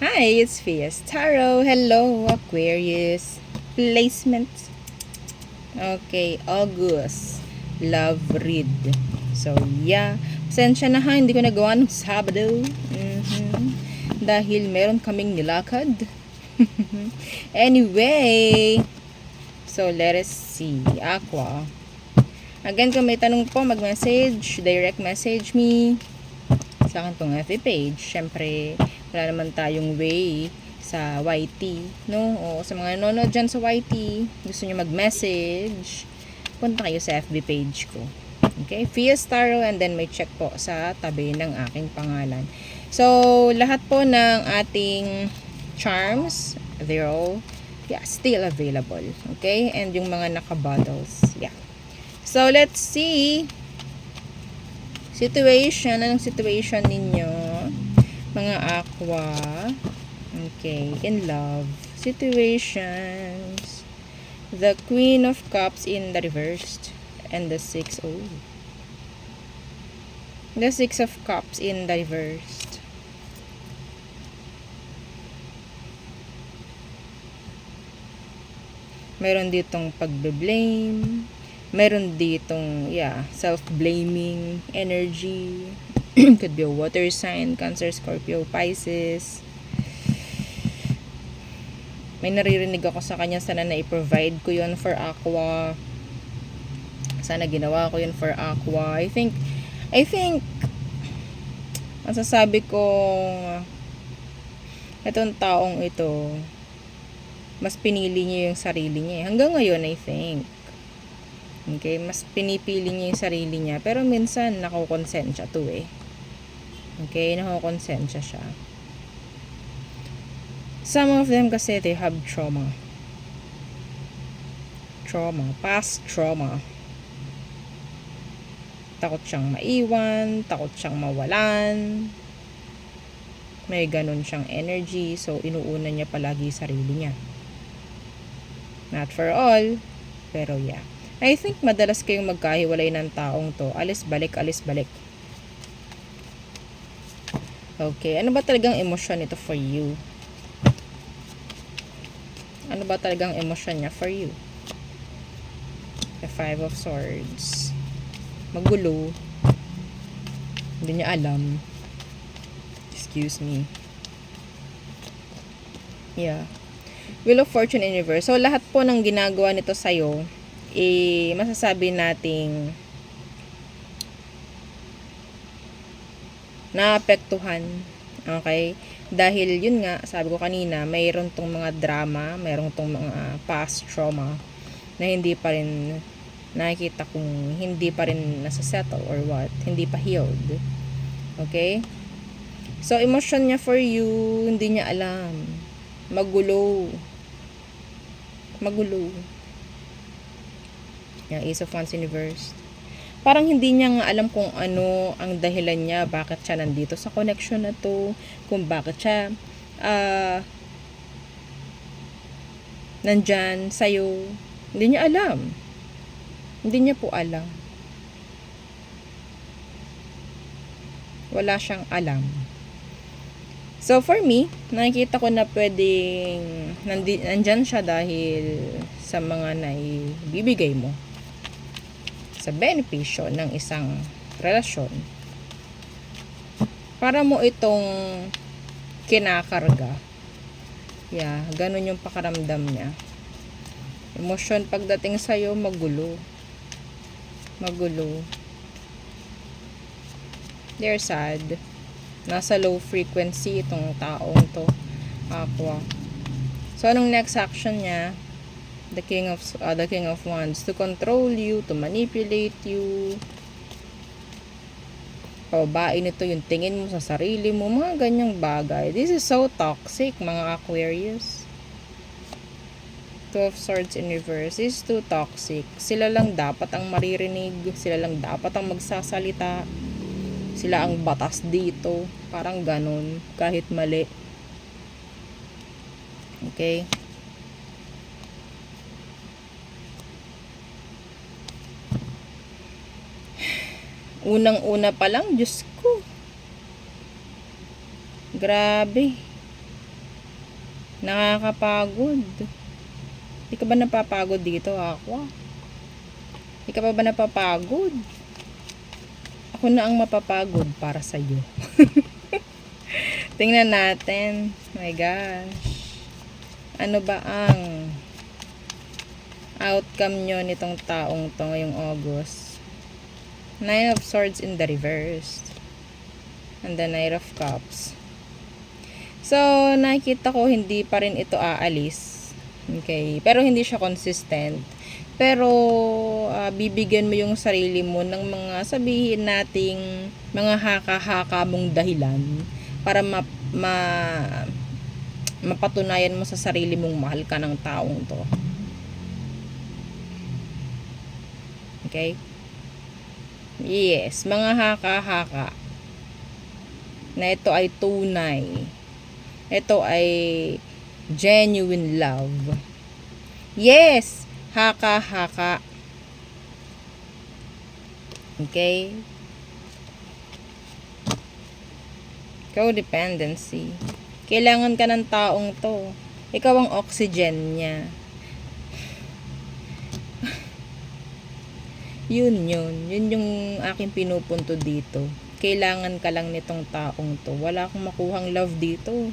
Hi, it's Fias Tarot. Hello, Aquarius. Placement. Okay, August. Love read. So, yeah. Pasensya na ha, hindi ko nagawa nung Sabado. Dahil meron kaming nilakad. Anyway. So, let us see. Aqua. Again, kung may tanong po, mag-message. Direct message me sa akin pong FB page. Syempre, wala naman tayong way sa YT, no? O sa mga nanonood dyan sa YT, gusto nyo mag-message, punta kayo sa FB page ko. Okay? Fias Tarot, and then may check po sa tabi ng aking pangalan. So, lahat po ng ating charms, they're all, still available. Okay? And yung mga naka-bottles, So, let's see situation. Anong situation ninyo? Mga aqua. Okay. In love. Situations. The Queen of Cups in the reversed. And the Six. Oh. The Six of Cups in the reversed. Meron ditong pagbe-blame. Meron ditong, self-blaming energy. Could be a water sign, Cancer, Scorpio, Pisces. May naririnig ako sa kanya, sana na-provide ko yun for Aqua. Sana ginawa ko yun for Aqua. I think, masasabi kong, itong taong ito, mas pinili niya yung sarili niya. Hanggang ngayon, I think. Okay, mas pinipili niya yung sarili niya. Pero minsan, nakukonsensya to eh. Okay, nakukonsensya siya. Some of them kasi, they have trauma. Past trauma. Takot siyang maiwan, takot siyang mawalan. May ganun siyang energy, so inuuna niya palagi sarili niya. Not for all, pero I think madalas kayong magkahiwalay ng taong to. Alis-balik. Okay, ano ba talagang emosyon ito for you? Ano ba talagang emosyon niya for you? The Five of Swords. Magulo. Hindi niya alam. Excuse me. Wheel of Fortune in reverse. So, lahat po ng ginagawa nito sa'yo, masasabi nating naapektuhan. Okay? Dahil yun nga, sabi ko kanina, mayroon tong mga drama, mayroon tong mga past trauma na hindi pa rin nakikita kung hindi pa rin nasa-settle or what, hindi pa healed. Okay? So, emotion niya for you, hindi niya alam. Magulo. Ace of Wands in reverse. Parang hindi niya nga alam kung ano ang dahilan niya, bakit siya nandito sa connection na to, kung bakit siya nandyan sa'yo. Hindi niya alam. Hindi niya po alam. Wala siyang alam. So, for me, nakikita ko na pwedeng nandyan siya dahil sa mga naibibigay mo sa benepisyo ng isang relasyon. Para mo itong kinakarga. Ganun yung pakaramdam niya. Emosyon pagdating sa'yo, magulo. They're sad. Nasa low frequency itong taong to, Aqua. So, anong next action niya? The King of Wands, to control you, to manipulate you. Pababain nito yung tingin mo sa sarili mo, mga ganyang bagay. This is so toxic, mga Aquarius. Two of Swords in reverse is too toxic. Sila lang dapat ang maririnig, sila lang dapat ang magsasalita. Sila ang batas dito. Parang ganun. Kahit mali. Okay? Unang-una pa lang, Diyos ko. Grabe. Nakakapagod. Di ka ba napapagod dito, Aqua? Di ka pa ba napapagod? Ako na ang mapapagod para sa'yo. Tingnan natin. My gosh. Ano ba ang outcome nyo nitong taong to ngayong August? Nine of Swords in the reverse. And the Knight of Cups. So, nakikita ko hindi pa rin ito aalis. Okay. Pero hindi siya consistent. Pero, bibigyan mo yung sarili mo ng mga sabihin nating mga haka-haka mong dahilan para mapatunayan mo sa sarili mong mahal ka ng taong to. Okay? Yes, mga haka-haka. Na ito ay tunay. Ito ay genuine love. Yes! Haka-haka. Okay? Codependency. Kailangan ka ng taong to. Ikaw ang oxygen niya. Yun yung aking pinupunto dito. Kailangan ka lang nitong taong to. Wala akong makuhang love dito.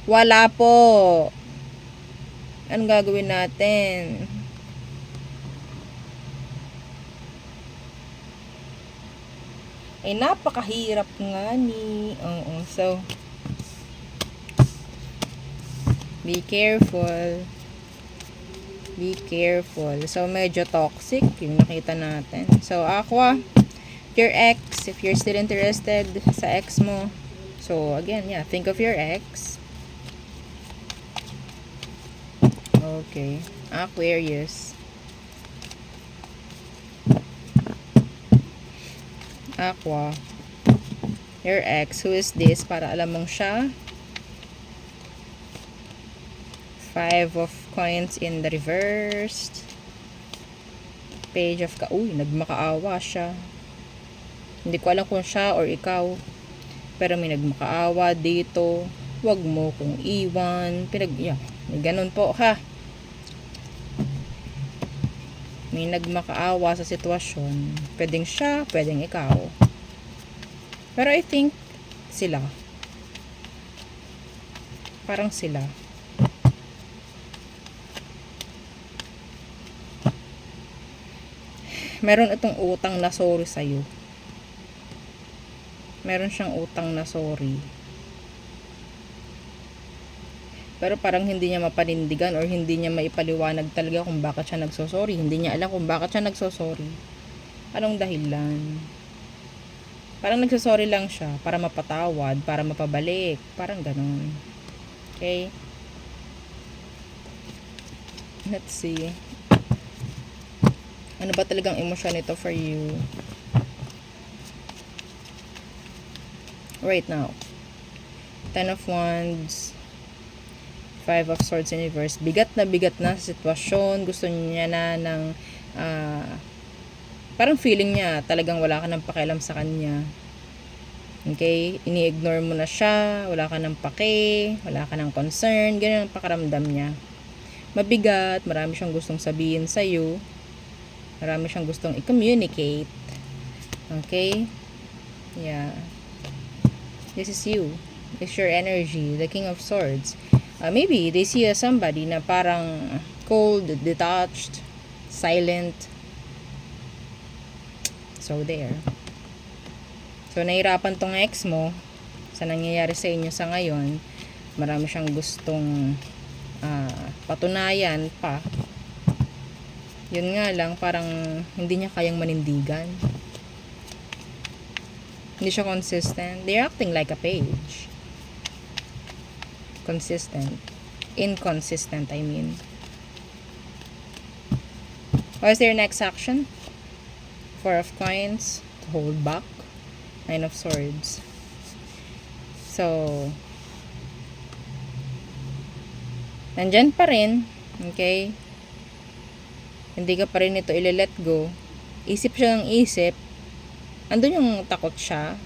Wala po. Anong gagawin natin? Ay, napakahirap nga ni. Oo. So, be careful. Be careful. So, medyo toxic yung nakita natin. So, Aqua, your ex, if you're still interested sa ex mo. So, again, yeah, think of your ex. Okay. Aquarius. Aqua, your ex, who is this? Para alam mong siya. Five of Coins in the reverse. Page of Uy, nagmakaawa siya. Hindi ko alam kung siya or ikaw. Pero may nagmakaawa dito. Huwag mo kong iwan. May ganun po ha. May nagmakaawa sa sitwasyon. Pwedeng siya, pwedeng ikaw. Pero I think sila. Parang sila. Meron itong utang na sorry sa'yo. Meron siyang utang na sorry. Pero parang hindi niya mapanindigan or hindi niya maipaliwanag talaga kung bakit siya nagsosorry. Hindi niya alam kung bakit siya nagsosorry. Anong dahilan? Parang nagsosorry lang siya para mapatawad, para mapabalik. Parang ganun. Okay? Let's see. Ano ba talagang emosyon nito for you? Right now. Ten of Wands. Five of Swords in reverse. Bigat na sitwasyon. Gusto niya na ng parang feeling niya talagang wala ka ng pakialam sa kanya. Okay? Ini-ignore mo na siya. Wala ka ng pake. Wala ka ng concern. Ganyan ang pakaramdam niya. Mabigat. Marami siyang gustong sabihin sa'yo. Marami siyang gustong i-communicate. Okay? Yeah. This is you. It's your energy. The King of Swords. Maybe they see somebody na parang cold, detached, silent. So there. So nahirapan tong ex mo sa nangyayari sa inyo sa ngayon. Marami siyang gustong patunayan pa. Yun nga lang, parang hindi niya kayang manindigan. Hindi siya consistent. They're acting like a page. Consistent. Inconsistent, I mean. What is their next action? Four of Coins. To hold back. Nine of Swords. So, nandyan pa rin. Okay? Hindi ka pa rin ito ile-let go. Isip siya ng isip. Andun yung takot siya.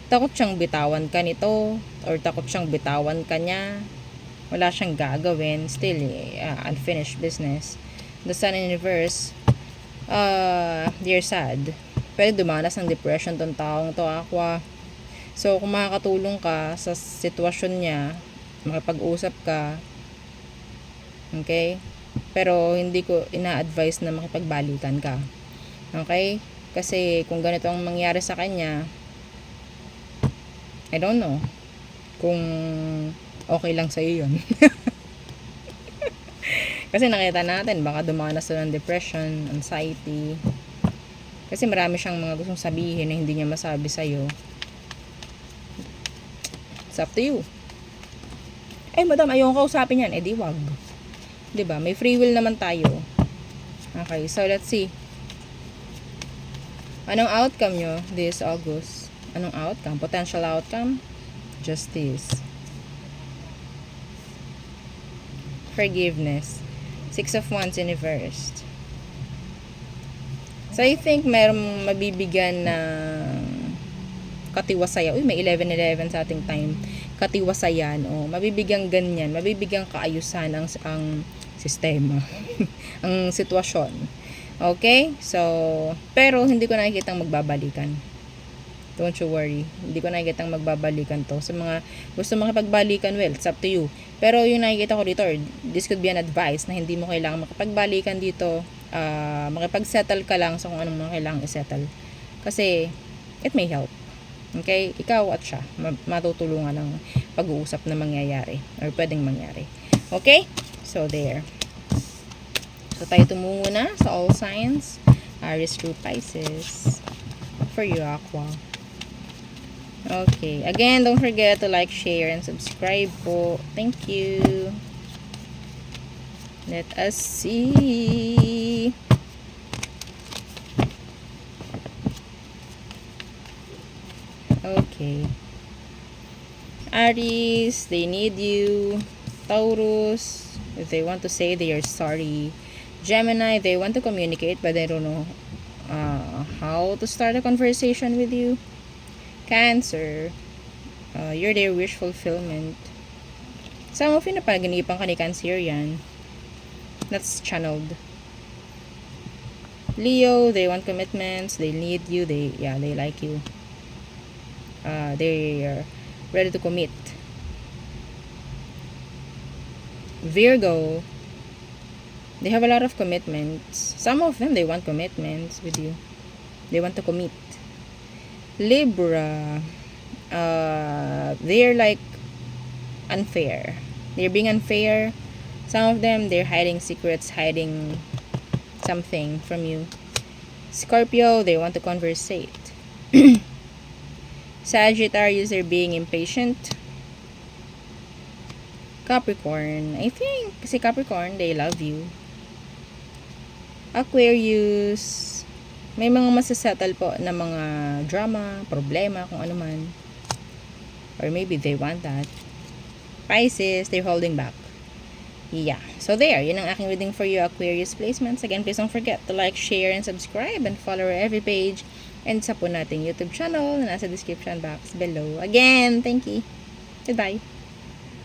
Takot siyang bitawan ka nito. Or takot siyang bitawan ka niya. Wala siyang gagawin. Still, unfinished business. The Sun in reverse, they're sad. Pwede dumanas ng depression tong taong to, Aqua. So, kung makakatulong ka sa sitwasyon niya, makipag-usap ka, okay? Pero, hindi ko ina-advise na makipagbalikan ka. Okay? Kasi, kung ganito ang mangyari sa kanya, I don't know kung okay lang sa'yo yun. Kasi nakita natin, baka dumanas na ng depression, anxiety. Kasi marami siyang mga gustong sabihin na hindi niya masabi sa'yo. It's up to you. Madam, ayaw ko kausapin yan. Di wag. Diba? May free will naman tayo. Okay, so let's see. Anong outcome nyo this August? Anong outcome? Potential outcome? Justice. Forgiveness. 6 of Wands in reversed. So, I think merong mabibigyan ng katiwasayan. May 11-11 sa ating time. Katiwasayan. Mabibigyan ganyan. Mabibigyan kaayusan ang sistema. Ang sitwasyon. Okay? So, pero hindi ko nakikitang magbabalikan. Don't you worry. Hindi ko nakikitang magbabalikan to. Sa mga gusto makipagbalikan, well, it's up to you. Pero yung nakikita ko dito, this could be an advice na hindi mo kailangan makipagbalikan dito. Makipag-settle ka lang sa kung anong mga kailangan i-settle. Kasi, it may help. Okay? Ikaw at siya. Matutulungan ng pag-uusap na mangyayari. Or pwedeng mangyari. Okay? So, there. So, tayo tumungo na sa all signs. Aries through Pisces. For you, Aqua. Okay. Again, don't forget to like, share, and subscribe po. Thank you. Let us see. Okay. Aries, they need you. Taurus, if they want to say they are sorry. Gemini, they want to communicate but they don't know how to start a conversation with you. Cancer, you're their wish fulfillment. Some of you napaginipan ka ni Cancer yan. That's channeled. Leo, they want commitments. They need you. They like you. They are ready to commit. Virgo, they have a lot of commitments. Some of them, they want commitments with you. They want to commit. Libra, they're like unfair. They're being unfair. Some of them, they're hiding secrets, hiding something from you. Scorpio, they want to conversate. Sagittarius, they're being impatient. Capricorn, I think, kasi Capricorn, they love you. Aquarius, may mga masasettle po na mga drama, problema, kung ano man. Or maybe they want that. Pisces, they're holding back. Yeah. So there, yun ang aking reading for you, Aquarius placements. Again, please don't forget to like, share, and subscribe, and follow our every page. And sa po nating YouTube channel na nasa description box below. Again, thank you. Goodbye.